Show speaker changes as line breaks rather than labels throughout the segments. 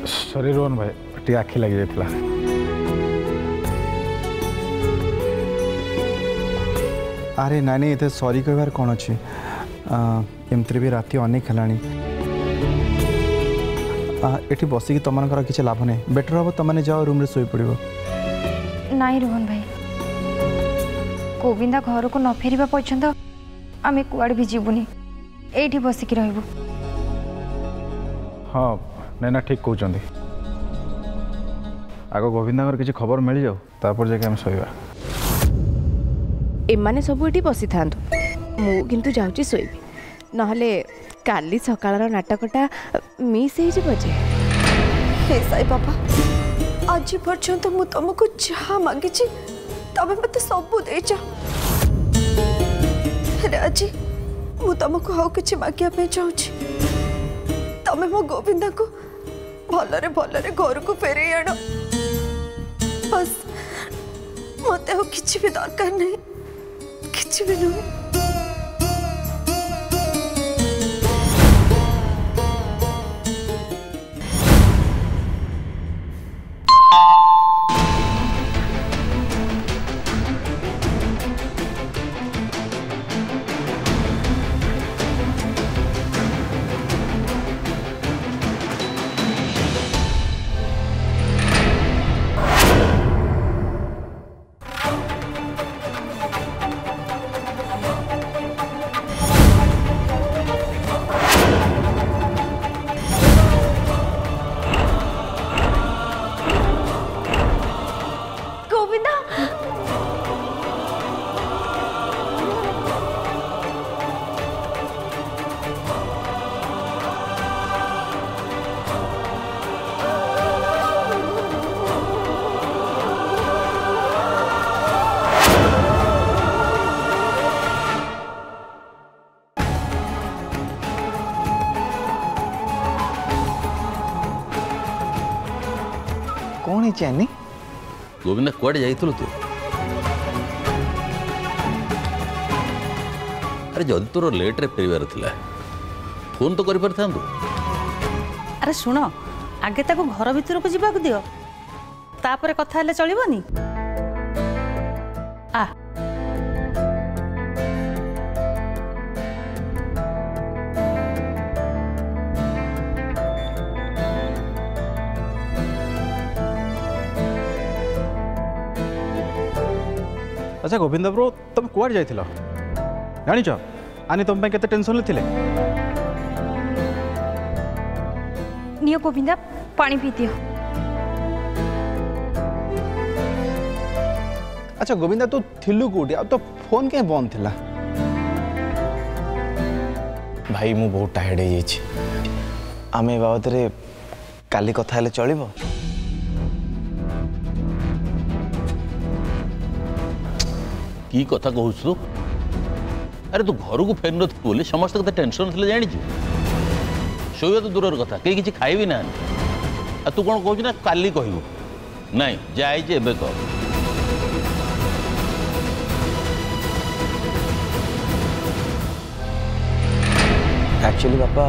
Sorry Rohan भाई T आखि लगी जाइतिला।
अरे नानी ये सॉरी कहबार कौन अच्छी एमती भी राति अनेक है ये बसिकी तुम किसी लाभ नहीं बेटर हम तुमने जाओ रूम रे सोई पड़ो।
नाई रोहन भाई गोविंदा घर को न फेर पर्यंत आम कुआड़े भी जीवनी ये बसिकी रही।
हाँ नैना ठीक कहते आग गोविंदा किसी खबर मिल जाऊ तापर जाके हम सोइबा।
एमाने सब ये बसी था मु किंतु जाऊँगी शोबी नहले काली सकाळर नाटकटा मिस हो जे।
हे साई बाबा आज पर्यंत मु तुमको जहाँ मांगी तमें मत सब देच आज मु तुमको आउ कि मांगे चाहूँगी तमें मो गोविंदा को भलरे भलरे घर को फेरे आण बस मत किसी भी दरकार नहीं किसी भी नहीं।
कौन है चैनी
गोविंदा कुआडे जाइथुल तू? अरे जदि तोर लेट रे फेरबार थिला फोन तो करि परथांतु।
अरे सुन आगे ताको घर भीतर को जीवा दियो तापर कथा हेले चलिबनी। आ
अच्छा गोविंद ब्रो तुम कुआड़ जाइथिल जानिछ आनी तुम केते टेंशन ले थिले।
नियो गोविंदा पानी पी दियो।
अच्छा गोविंदा तू थिलु कोठी अब तो फोन के बंद थिला।
भाई मु बहुत टायर्ड हो जाइए आमे बाबद रे काली कथा हेले चलिबो।
की कथा कहूस तू? अरे तू घर को फेर नी बोली समस्त कथा टेंशन थे जानी शोवा तो दूर कथा कहीं किसी खाई ना तू कौन कहू ना काली कहू नाई जाए कह।
एक्चुअली बापा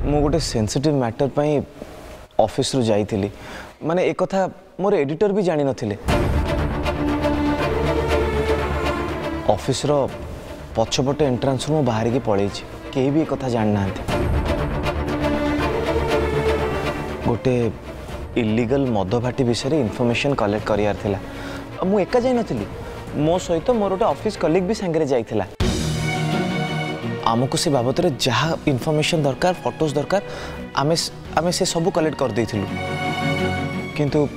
मु गोटे सेंसिटिव मैटर पई ऑफिस रु जाइथिली माने एक कथा मोर एडिटर भी जानि नथिले। ऑफिस रो पछपटे एंट्रांस रु बाहर की पड़े कहीं भी एक कथा जानना गोटे इलीगल मद भाटी विषय इनफॉरमेशन कलेक्ट करियार थिला। मु एका जाई नथिली मो सहित मोर गोटे ऑफिस कलीग भी संगे जाइथिला। आमको से बाबद रे जहाँ इनफॉरमेशन दरकार फोटोज दरकार आमे से सब कलेक्ट कर देथिलु किंतु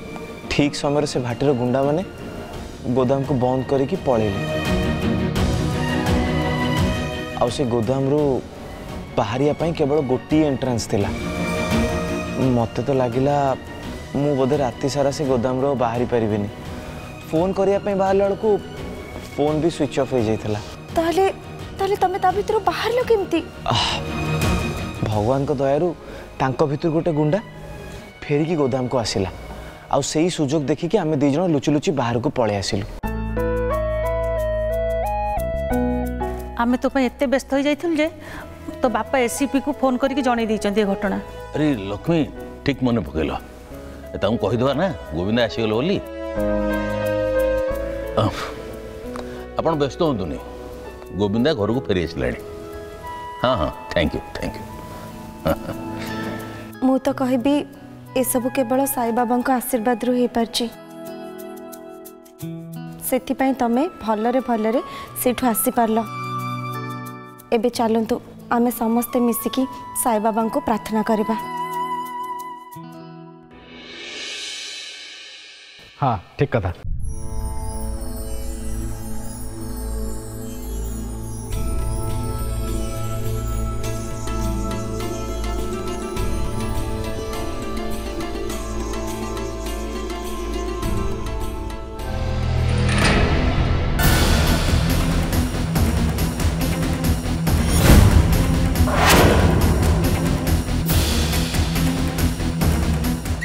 ठीक समय से भाटीर गुंडा माने गोदाम को बंद करके पळेले। आउ से गोदाम रू बाहरिया पाई केवल गोटी एंट्रांस थिला। मते तो लागिला मु बोधे राति सारा से गोदाम रो बाहरी परिबिनी फोन करिया पाई बाहर लड़को फोन भी स्विच ऑफ हो जाइथिला।
ताले ताले तमे ता भीतर बाहर लो केमती?
भगवान को दयारु तांको भीतर गोटे गुंडा फेरिकी गोदाम को आसिला आउ सेही सुजोग देखि कि आमे दी जण लुचि लुचि बाहर को पळे आसिलु।
आमे तो एते व्यस्त हो जाइथिल जे तो बापा एसीपी को फोन करके जणै दैचंती घटना।
अरे लक्ष्मी ठीक मन पकल कहीदे ना गोविंदा आसीगल बोली आप व्यस्त हूँ गोविंदा घर को फेरी आसला। हाँ हाँ थैंक यू
मु तो कहबी ए सब केवल साई बाबा आशीर्वाद रु हो पारछि सेथिपाई तमे भलरे भलरे सेठु आसी पारल। एबे चलंतु आमे समस्ते मिसिकी साई बाबा को प्रार्थना करबा।
हाँ ठीक कथा।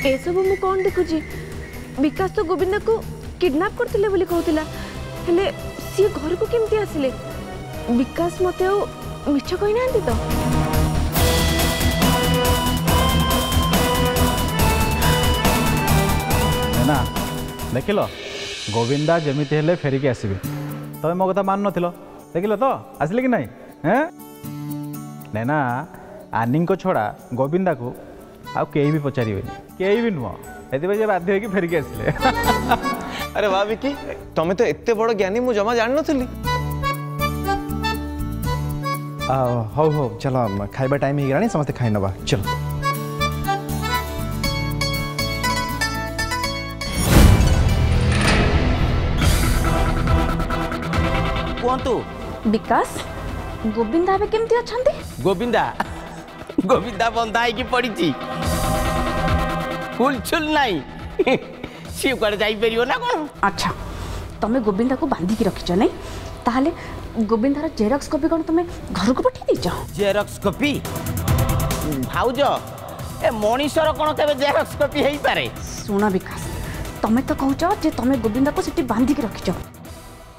एसबू मु कौन देखुची विकास तो गोविंदा को किडनैप करथिले बोली कहउतिला हेले सी घर को केमती आसिले विकास मते मिछ कहि नांती तो
ना देखिल गोविंदा जमीती हेले फेरिकी आसबे तुम मो कथा मान नथिलो देखिल तो आसिले कि नहीं हैं नैना आनी को छड़ा गोविंदा को आउ कई भी पचारे कई भी नुह ये बाध्य होगी फेरिकी आसिले।
अरे वाह विकी तुम्हें तो एते बड़ ज्ञानी मु जमा जान नथली।
हौ हौ चलो खाइबा टाइम हो गलानी समस्त खाई नबा चलो।
कहतु
विकास गोविंदा बे केमती अछंती?
गोविंदा बंधा है पड़ी फुलछुल नहीं सी कड़े जापर ना कौन।
अच्छा तमे गोविंदा को बांधिकी रखिच नहीं ताहले गोविंदार जेरक्स कॉपी कौन तुम घर को पठे दीच?
जेरक्स कॉपी भाउज ए मनीषर कौन केबे जेरक्स कॉपी हेई पारे?
सुना विकास तमे तो कहूच जे तमे गोविंदा को सेठी बांधिकी रखिच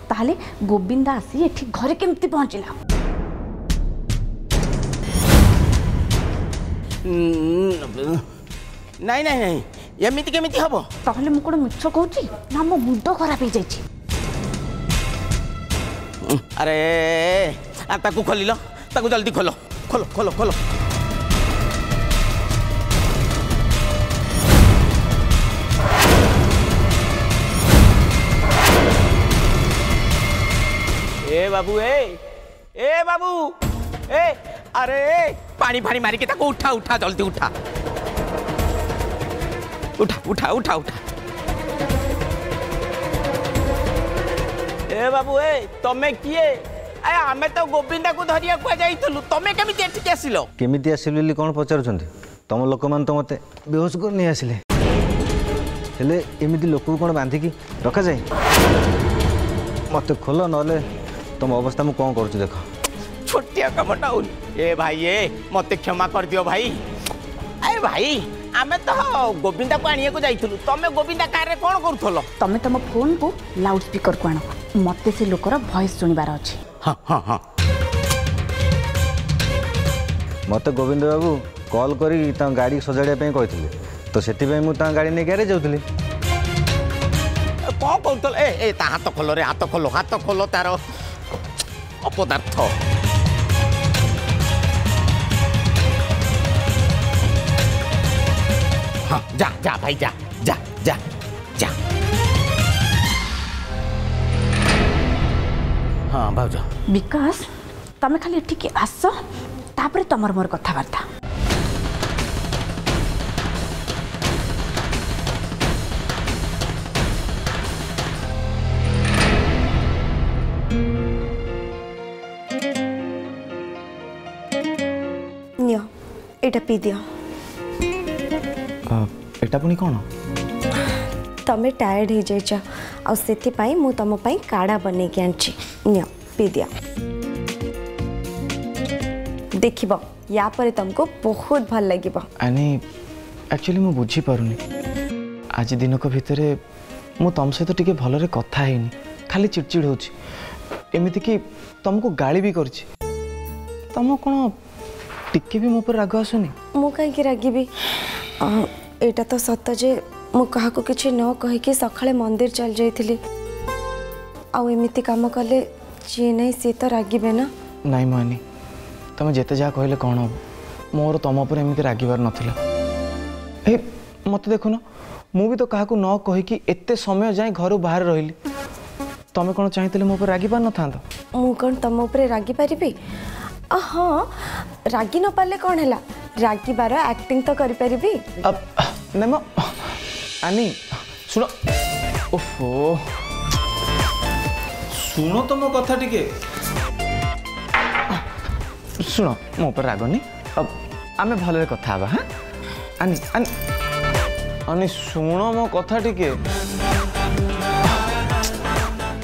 ताहले गोविंदा आसी एठी घरे केमती पहुंचला?
नहीं नहीं नहीं एमती केमिति हबो?
ताहले मु कोन मिछ कहूची ना मो मुंड खराब हो जाई छी।
अरे ताकू खोलिलो ताकू जल्दी खोलो खोलो खोलो खोलो। ए बाबू ए बाबू ए अरे पानी फानी मारी के ताको उठा उठा जल्दी उठा उठा उठा उठा उठा। ए बाबू तमे किए आए आमे तो गोविंदा को धरिया को जाइतलु तमे केमिति एठी आसिलो?
केमिति आसिलो ବୋଲି कोन पचारुछंती? तम लोक मान तो मते बेहोश कर नहीं आसिले हेले एमिति लोक को कोन बांधी की रखा जाए मते खोलो नले तुम अवस्था में कौन करूँ देख
छोटिया कमटा ए भाई मते क्षमा कर दियो भाई। ए भाई आमे तो गोविंदा को आनिया को जाइथलु तमे गोविंदा कार रे कोन करूथलो?
तमे तम फोन को लाउड स्पीकर को आनो मते से लोकर वॉइस सुनिबार अछि।
हां हां हां
मते गोविंद बाबू कॉल करी ता गाड़ी सजाड़िया पे कहिथिले तो सेति पे मु ता गाड़ी ने गैरेज जाउथले
कौन करूथल? ए ता हाथ खोलो रे हाथ खोलो तार अपदार्थ। हाँ जा जा भाई जा जा जा जा। हाँ भाउज
विकास तमे खाली एठी आस तापर तमर मोर कथाबार्ता।
नियो एटा पी दियो।
एटा पुनी कौन?
तमे टायर्ड हो जाइछ आ सेति पई मु तम पई काढ़ा बने के आनछि नियो पी दिया। देखिबो या पर तुमको बहुत भल लागिबो।
आनी एक्चुअली मु बुझी पारुनी आज दिनक भितरे मु तुम सहित टिके भलरे कथा हेनी खाली चिड़चिड़ होछि एमिति कि तुमको गाली भी करछि तुम कोन टिके भी मो पर राग आसुनी?
मु काई के रागिबी
एटा तो सत जे मु काहाको किछि न कहिकी सखाळे मंदिर चल जाइथिली आउ एमिति काम कले जी नहीं सी तो रागिबे ना।
नहीं मोहिनी तुम जिते जहाँ कहले कौन हम मोर तुम उपर एमती रागिबार नाला। ए मत देखुन मु भी तो क्या न कहीकि एते समय जाए घर बाहर रही तुम कौन चाहिए मो रागी पार न था
मु कौन तुम उपर रागी पारिबी? हाँ रागी न पाले कौन है रागिबार एक्टिंग तो करि परिबी।
नहीं मो आनी सुनो ओफो
शुण तो मो कथा टिके
शुण मो पर रागनी अब आमे भले कथा हबा। हाँ आनी आनी आनी शुण मो कथा टिके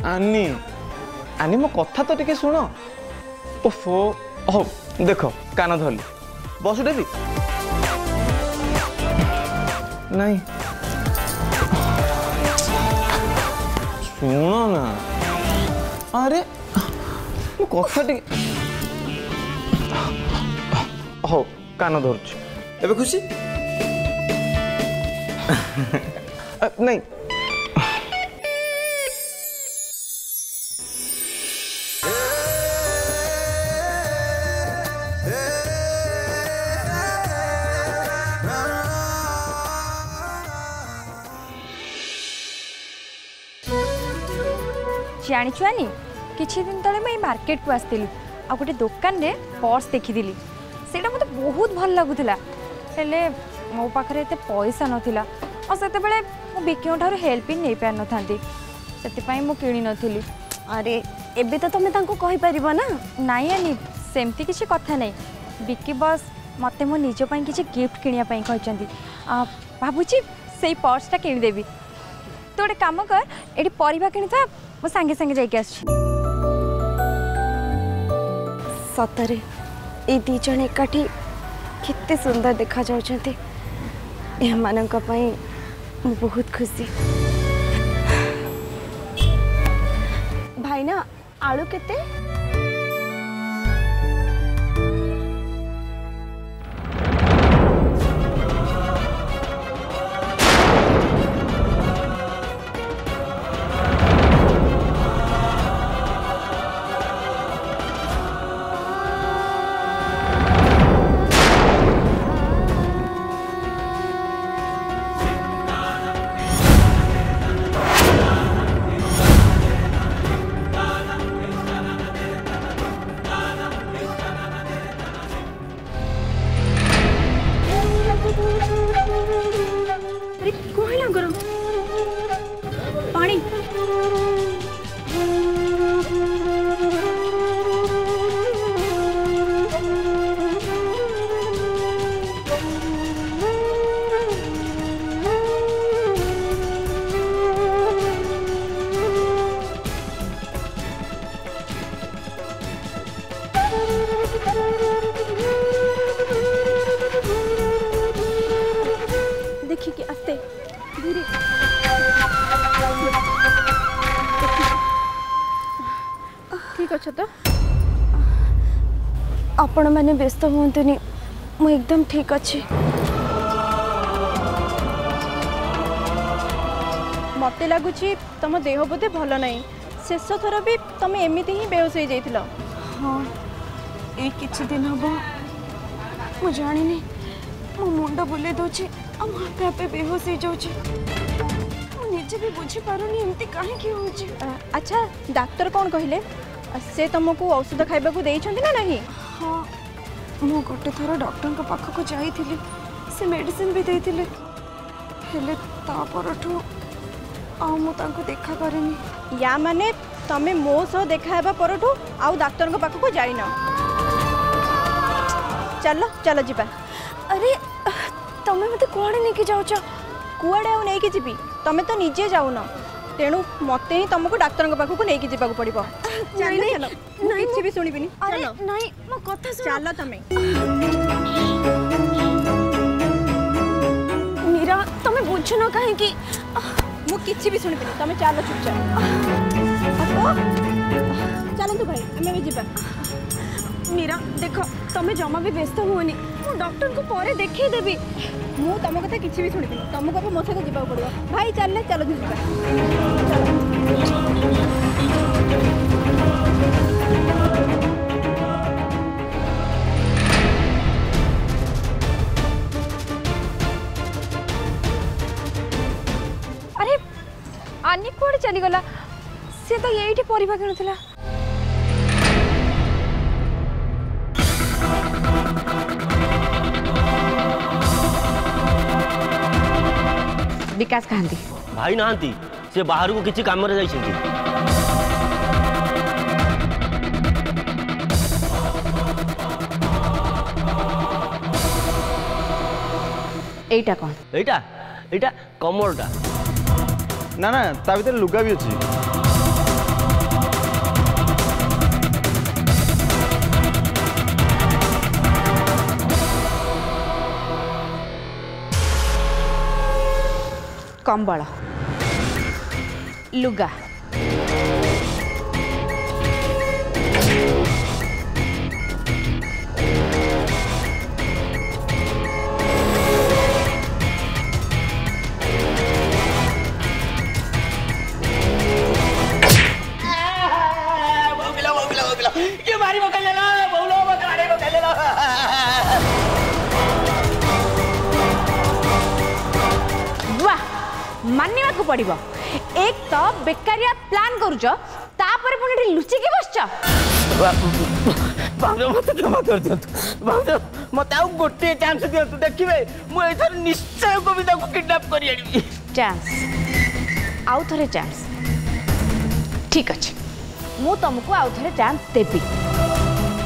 आनी आनी मो कथा तो टिके शुण। ओफो हो देख कान धरली बस देवी नहीं शुण ना अरे मो कथा टिके हो कान धरुच एबे खुशी नहीं
जानिछु आनी किछि दिन तले मैं मार्केट को आस्तिली आ गोटे दुकान रे पर्स देखिदिली सेटा मते बहुत भल लागुथिला हेले मो पाखरे एते पैसा नथिला आ सेते बेले मो बिकियो ठारो हेल्प नै पार नथांती सेति पई मो किनी नथिली।
अरे एबे तो तुम तांको कहि परिबो ना?
नाई आनी सेमती किछि कथा नै बिकी बस मते मो निजो पई किछि गिफ्ट किनिया पई कहचंती बाबूजी सेई पर्सटा किनि देबी तो गोटे काम कर एटी परिबा किनि था मो संगे संगे जाइके आछि।
सतरे ए दी जण एकाठी कितने सुंदर देखा जाउछंती एमानंक पई मु बहुत खुशी। भाई ना आलू केते? देखिए आस्ते धीरे ठीक अच्छा तो आपण मैंने व्यस्त हुंतुनी मु एकदम ठीक अच्छी।
मत लगुच तुम देह बोधे भल नहीं शेष थर भी तुम एमती ही बेहोश हो जाइथिल।
हाँ ये किछि दिन हम मु जानी मो मुंड बुले दोची आपे आपे बेहोश हो जाउची निजे भी बुझी पारुनी एमती काहे की होची।
अच्छा डॉक्टर कौन कहले से तुमको औषध खाइबा को देइछंती ना नहीं?
हाँ मु गोटे थर डॉक्टर को पाख को जाइथिली से मेडिसिन भी देइथिले हेले ता परठू आ मु तांको देखा करेनी।
या माने तमे मो सह देखा हेबा परठू आउ डॉक्टर को पाख को जाइना। चलो चलो जीबा।
अरे तमे मते कुआडे नेकी जाउछ?
कुआडे आउ नेकी जीबी तमे तो निजे जाउन तेणु मते ही तुमको डॉक्टर को पाख को नेकी जीबा को पड़िबो। चलो चलो किछि भी सुनिबिनी।
चलो नहीं मो कथा सुन।
चलो तमे
मीरा तमे बुझ न काहे की
मु किछि भी सुनिबिनी तमे चलो चुपचाप। चलो तो भाई हमें भी जीबा।
मीरा देखो तमे जमा भी व्यस्त हुओनी मु डॉक्टर को परे देखै देबी।
ମୁଁ ତମ କଥା କିଛି ବି ଶୁଣିବିନି ତମକୁ ଏବେ ମୋ ସହିତ ଯିବାକୁ ପଡ଼ିବ ଭାଇ ଚାଲିଲେ ଚାଲ ଯିବା
अरे आनी कुआड़े चलीगला सी तो यही परिवा किणुला विकास कहांती
भाई नहांती से बाहर को किसी काम रे जाइछंती
एटा कौन
एटा एटा कमरटा
ना ना ता भीतर लुगा भी अच्छी
कंबल लुगा मानवा को पड़िबो एक तो बेकारिया प्लान करूछ तापर पुणी लुचि के बसछ
भाउज मत क्षमा कर दियंतु भाउज मत आउ गोटे चांस दियंतु देखिबे मु एथर निश्चय गोविंदा को किडनैप करी आनिबी
चांस आउ थरे चांस ठीक अछि मु तुमको आउ थरे चांस देबी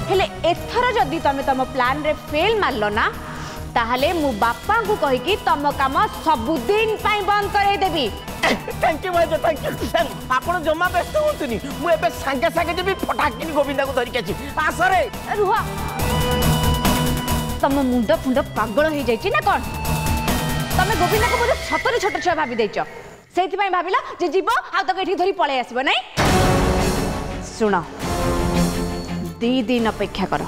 हेले एथर जदी तमे तम प्लान रे फेल मारलो ना ताहले मु बापा को कहि कि तम काम सबुदिन पाई बंद करे देबी
थैंक यू भाई थैंक यू आपण जमा व्यस्त होतुनी मु एबे संगे संगे जेबी फटाकिन गोविंदा को धरि के छी आसरे
रुहा तम मुंड फुंड पागल हो जाइछि ना कोन तमे गोविंदा को बोले सतरे छोट छुआ भाबी देछ सेति पई भाबिला जे जीवो आ तो केठी धरि पळे आसीबो नै सुनो 2 दिन अपेक्षा करो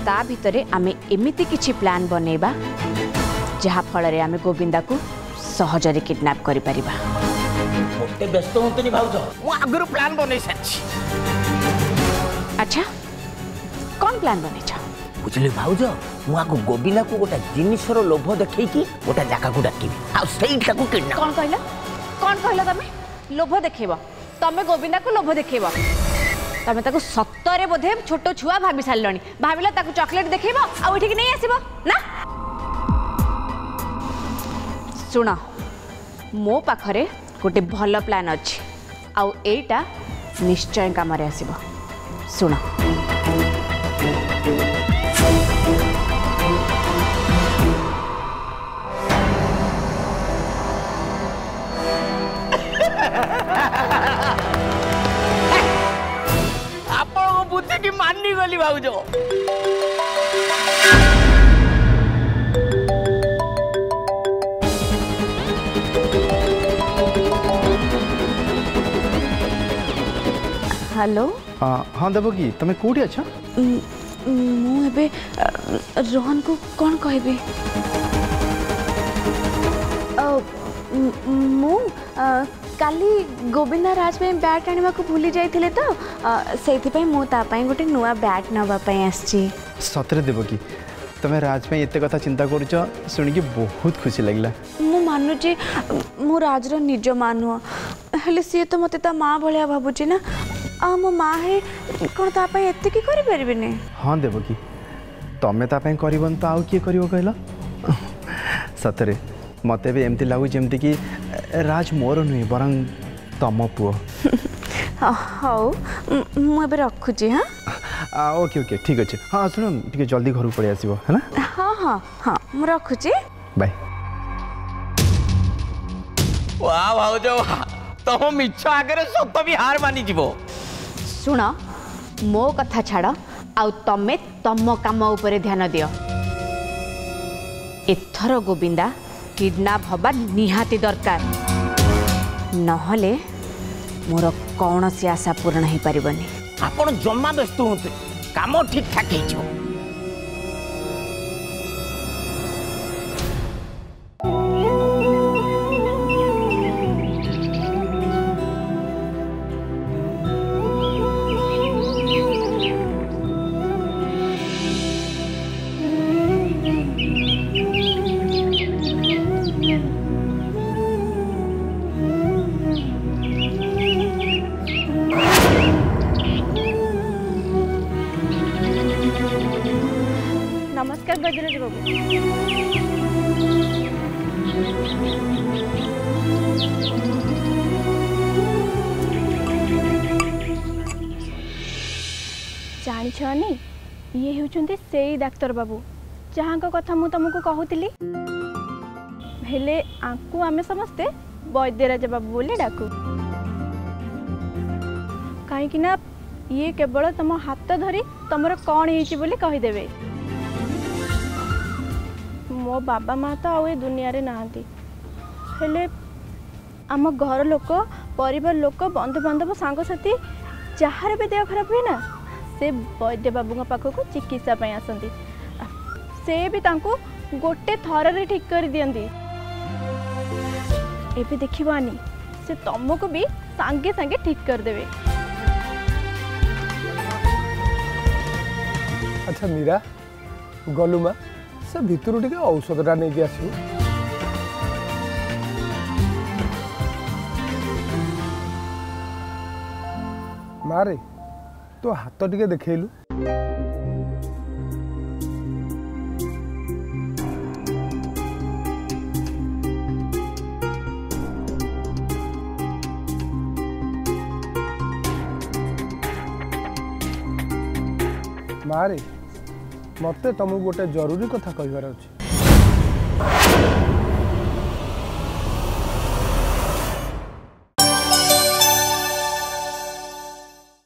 ता भितरे आमे एमिति किछि प्लान बनेबा जहा फल रे आमे गोविंदा को सहजरे किडनैप करि परिबा
मोटे व्यस्त होतुनी भाउज मु आगरु प्लान बनै सच्ची
अच्छा कौन प्लान बनै छ
बुझले भाउज मु आगु गोविंदा को गोटा जिनिसर लोभ देखै कि गोटा जाका को डाकिबी आ सेइटा को किडनैप
कौन कहला तमे लोभ देखेबो तमे गोविंदा को लोभ देखेबो तमे ताको सत्तरे बोधे छोट छुआ भाबी सारलणी भाबिला ताको चॉकलेट देखेबो आ ओठी नै आसीबो ना सुना मो पाखरे गोटे भल प्लान अछि आ एटा निश्चय काम रे आसीबो सुना
आपण बुद्धि की माननी गली भाउज
हेलो
हाँ देवकी तुम कौटी अच्छा
मुझे रोहन को कौन कहबी मु काली गोविंदा राज में बैट आने को भूली जाइए तो से गोटे नुआ बैट नापी आसी
सतरे देवकी तुम राज में एत कथा चिंता करुच शुणिकी बहुत खुशी लगला
मु मानुची मु राजर निज माँ नुह हेले सी तो मत माँ भाया भावुची ना आ मो माँ है कौन तापाई एत की करि परिबेनी
हाँ देवकी तमें तापाई करबन तो आउ किए करिवो कहला सतरे मते भी एमती लागु जेमती कि राज मोर नुहे बरं तम पुओ
हाउ मुझे रखुची हाँ
ओके ओके ठीक अच्छे हाँ सुन टे जल्दी घर पड़े आसो है ना
हाँ हाँ हाँ मु रखुची
बाय
वाह भाउज तुम मिछ आगे सत भी हार मानी जीवो
सुन मो कथा छाड़ आउ तमे तम काम उपरे ध्यान दियो एथर गोविंदा किडनैप हवा निहाती दरकार नहले मोर कौन सी आशा पूर्ण हो पारिबनी
आपण जम्मा व्यस्त होते काम ठीक ठाक
नमस्कार बजरज बाबू। जानी ये होचुंती सेई डाक्तर बाबू जहाँ कथा मु तुमको कहूली हेले आंकु आमे समस्ते वैद्यराज बाबू बोली डाकू कहीं ये केवल तुम हाथ धरी तुमर कौन है बोली कहीदेवे। मो बाबा माँ तो आउ दुनिया रे नहांती हेले आम घर लोक परिवार लोक बंधु बांधव सांगसाथी जार भी देह खराब हुए ना से वैद्य बाबू पाखक चिकित्सा आसती से भी तांको गोटे थर रे ठीक कर दियंती। एबे देखिबानी से तुमको भी सांगे सांगे ठीक कर देवे।
अच्छा मीरा गलु माँ से भितर टे औषधटा नहीं आसू मारे तो हाथ टिके देखलु मारे मते तुमको गोटे जरूरी कथा कहबार अछि।